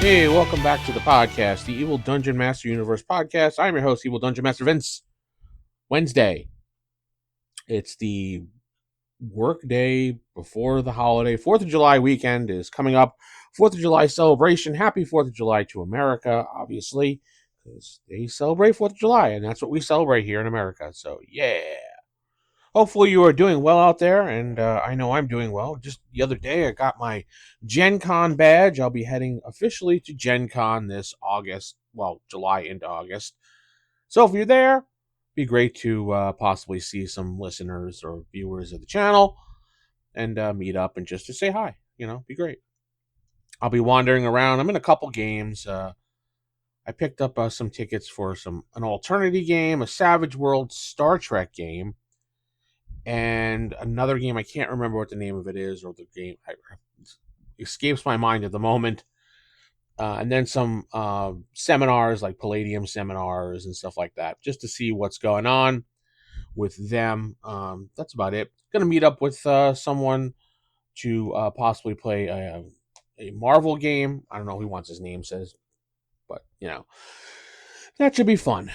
Hey, welcome back to the podcast, the Evil Dungeon Master Universe podcast. I'm your host, Evil Dungeon Master Vince. Wednesday. It's the work day before the holiday. 4th of July weekend is coming up. 4th of July celebration. Happy 4th of July to America, obviously, because they celebrate 4th of July, and that's what we celebrate here in America. So, yeah. Hopefully you are doing well out there, and I know I'm doing well. Just the other day, I got my Gen Con badge. I'll be heading officially to Gen Con this August, well, July into August. So if you're there, it'd be great to possibly see some listeners or viewers of the channel and meet up and just to say hi. Be great. I'll be wandering around. I'm in a couple games. I picked up some tickets for an Alternity game, a Savage World Star Trek game, and another game. I can't remember what the name of it is, or the game escapes my mind at the moment. And then some seminars, like Palladium seminars and stuff like that, just to see what's going on with them. That's about it. Going to meet up with someone to possibly play a Marvel game. I don't know who wants his name says, but that should be fun.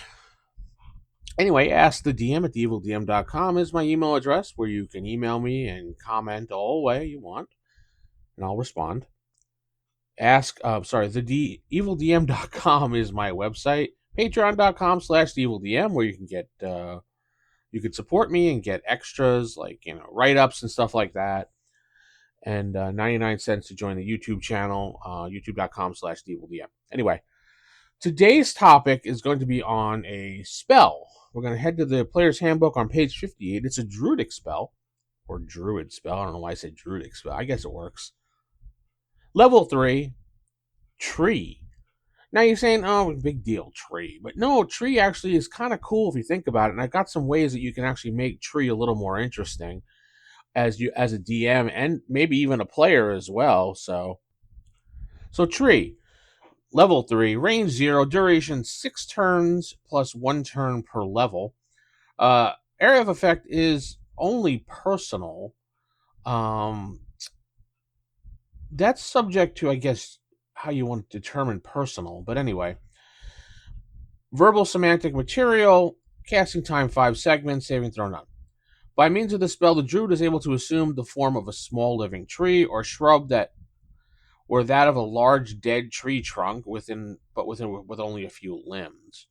Anyway, ask the DM at theevildm.com is my email address, where you can email me and comment all the way you want, and I'll respond. EvilDM.com is my website. Patreon.com/evilDM, where you can get you can support me and get extras like write-ups and stuff like that. And 99 cents to join the YouTube channel, youtube.com/evilDM. Anyway, today's topic is going to be on a spell. We're going to head to the player's handbook on page 58. It's a druidic spell, or druid spell. I don't know why I said druidic spell. I guess it works. Level 3, tree. Now you're saying, oh, big deal, tree. But no, tree actually is kind of cool if you think about it. And I got some ways that you can actually make tree a little more interesting as a DM and maybe even a player as well. So tree. Level 3, range 0, duration 6 turns plus 1 turn per level. Area of effect is only personal. That's subject to, I guess, how you want to determine personal. But anyway, verbal semantic material, casting time 5 segments, saving throw none. By means of the spell, the druid is able to assume the form of a small living tree or shrub or that of a large dead tree trunk with only a few limbs.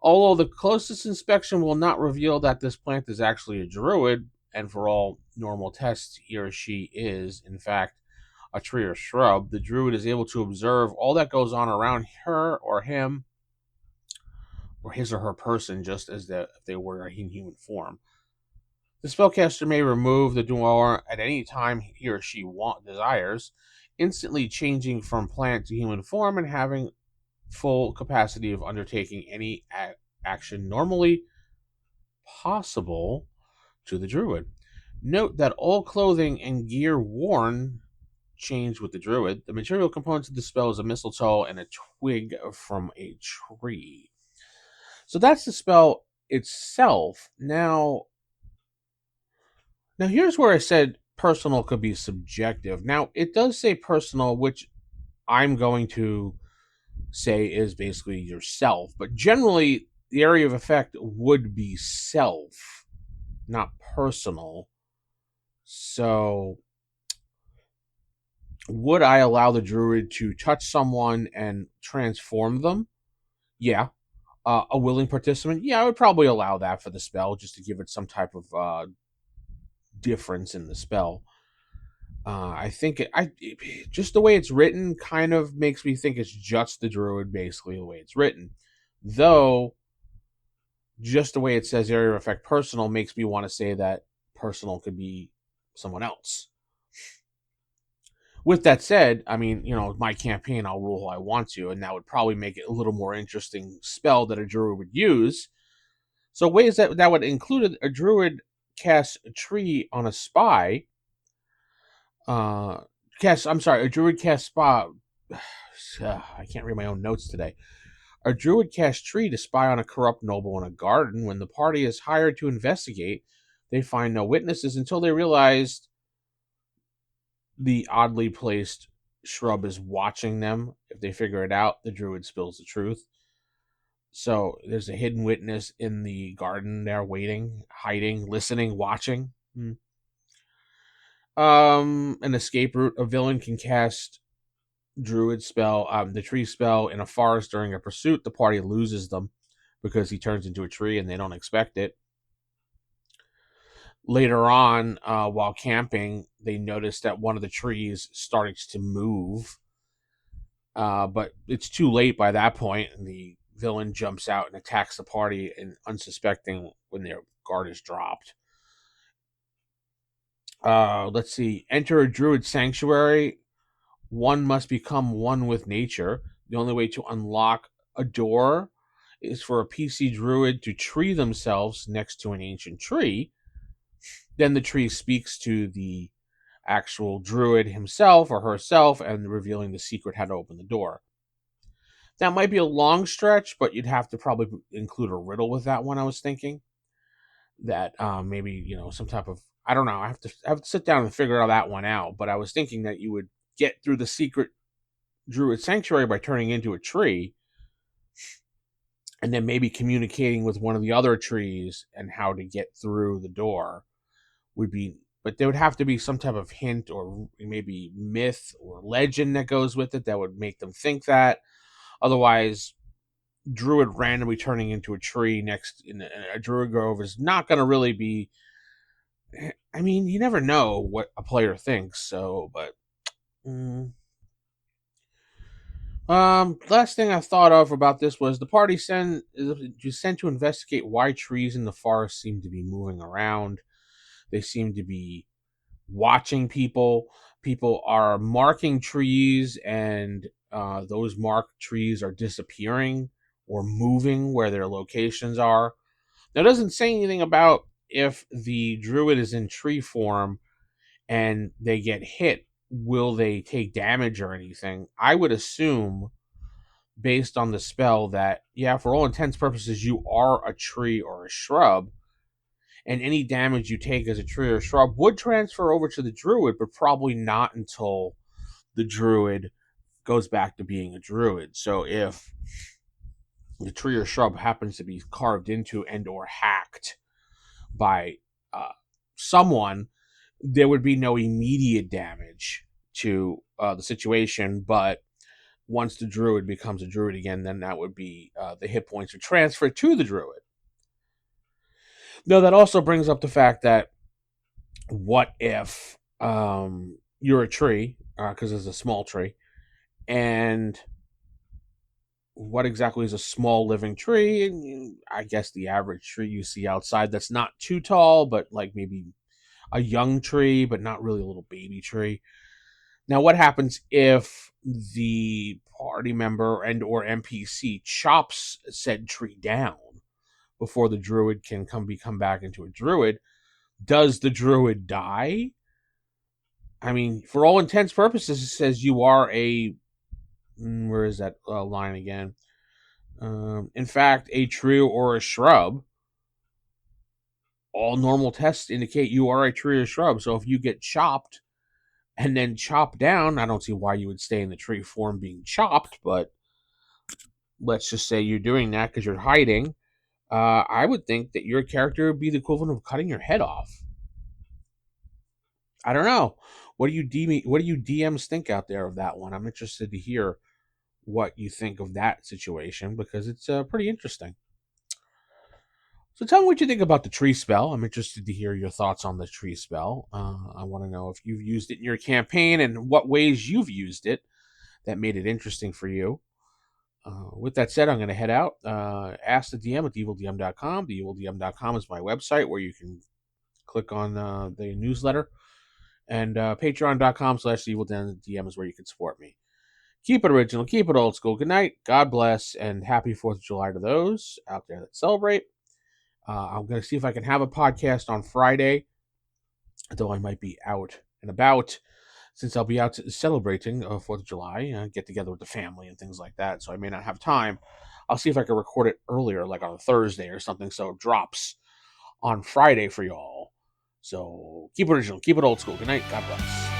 Although the closest inspection will not reveal that this plant is actually a druid, and for all normal tests, he or she is, in fact, a tree or shrub, the druid is able to observe all that goes on around her or him, or his or her person, just as if they were in human form. The spellcaster may remove the dweller at any time he or she desires, instantly changing from plant to human form and having full capacity of undertaking any action normally possible to the druid. Note that all clothing and gear worn change with the druid. The material components of the spell is a mistletoe and a twig from a tree. So that's the spell itself. Now here's where I said personal could be subjective. Now, it does say personal, which I'm going to say is basically yourself. But generally, the area of effect would be self, not personal. So, would I allow the druid to touch someone and transform them? Yeah. A willing participant? Yeah, I would probably allow that for the spell, just to give it some type of difference in the spell. I think just the way it's written kind of makes me think it's just the druid, basically, the way it's written. Though, just the way it says area of effect personal makes me want to say that personal could be someone else. With that said, I mean, my campaign, I'll rule who I want to, and that would probably make it a little more interesting spell that a druid would use. So ways that would include a druid casts a tree on a spy. A druid casts spy. I can't read my own notes today. A druid casts tree to spy on a corrupt noble in a garden. When the party is hired to investigate, they find no witnesses until they realize the oddly placed shrub is watching them. If they figure it out, the druid spills the truth. So there's a hidden witness in the garden there, waiting, hiding, listening, watching. An escape route. A villain can cast druid spell, the tree spell in a forest during a pursuit. The party loses them because he turns into a tree and they don't expect it. Later on, while camping, they notice that one of the trees starts to move, but it's too late by that point, and the villain jumps out and attacks the party, and unsuspecting when their guard is dropped. Let's see. Enter a druid sanctuary. One must become one with nature. The only way to unlock a door is for a PC druid to tree themselves next to an ancient tree. Then the tree speaks to the actual druid himself or herself and revealing the secret how to open the door. That might be a long stretch, but you'd have to probably include a riddle with that one, I was thinking. That maybe, some type of, I don't know, I have to sit down and figure that one out. But I was thinking that you would get through the secret druid sanctuary by turning into a tree, and then maybe communicating with one of the other trees and how to get through the door would be, but there would have to be some type of hint or maybe myth or legend that goes with it that would make them think that. Otherwise, druid randomly turning into a tree next in a druid grove is not going to really be, I mean, you never know what a player thinks. So, but last thing I thought of about this was the party sent to investigate why trees in the forest seem to be moving around. They seem to be watching people. People are marking trees, and those marked trees are disappearing or moving where their locations are. Now, it doesn't say anything about if the druid is in tree form and they get hit, will they take damage or anything? I would assume, based on the spell, that, yeah, for all intents and purposes, you are a tree or a shrub, and any damage you take as a tree or shrub would transfer over to the druid, but probably not until the druid goes back to being a druid. So if the tree or shrub happens to be carved into and or hacked by someone, there would be no immediate damage to the situation. But once the druid becomes a druid again, then that would be the hit points would transfer to the druid. Now, that also brings up the fact that what if you're a tree, because it's a small tree, and what exactly is a small living tree? And I guess the average tree you see outside that's not too tall, but like maybe a young tree, but not really a little baby tree. Now, what happens if the party member and or NPC chops said tree down before the druid can come back into a druid? Does the druid die? I mean, for all intents purposes, it says you are a, where is that line again? In fact, a tree or a shrub. All normal tests indicate you are a tree or shrub. So if you get chopped and then chopped down, I don't see why you would stay in the tree form being chopped, but let's just say you're doing that because you're hiding. I would think that your character would be the equivalent of cutting your head off. I don't know. What do you DMs think out there of that one? I'm interested to hear what you think of that situation because it's pretty interesting. So tell me what you think about the tree spell. I'm interested to hear your thoughts on the tree spell. I want to know if you've used it in your campaign and what ways you've used it that made it interesting for you. With that said, I'm going to head out. Ask the DM at theevildm.com. Theevildm.com is my website where you can click on the newsletter. And patreon.com/theevildm is where you can support me. Keep it original, keep it old school. Good night, God bless, and happy 4th of July to those out there that celebrate. I'm going to see if I can have a podcast on Friday, though I might be out and about since I'll be out celebrating 4th of July, get together with the family and things like that, so I may not have time. I'll see if I can record it earlier, like on a Thursday or something, so it drops on Friday for y'all. So keep it original, keep it old school. Good night, God bless.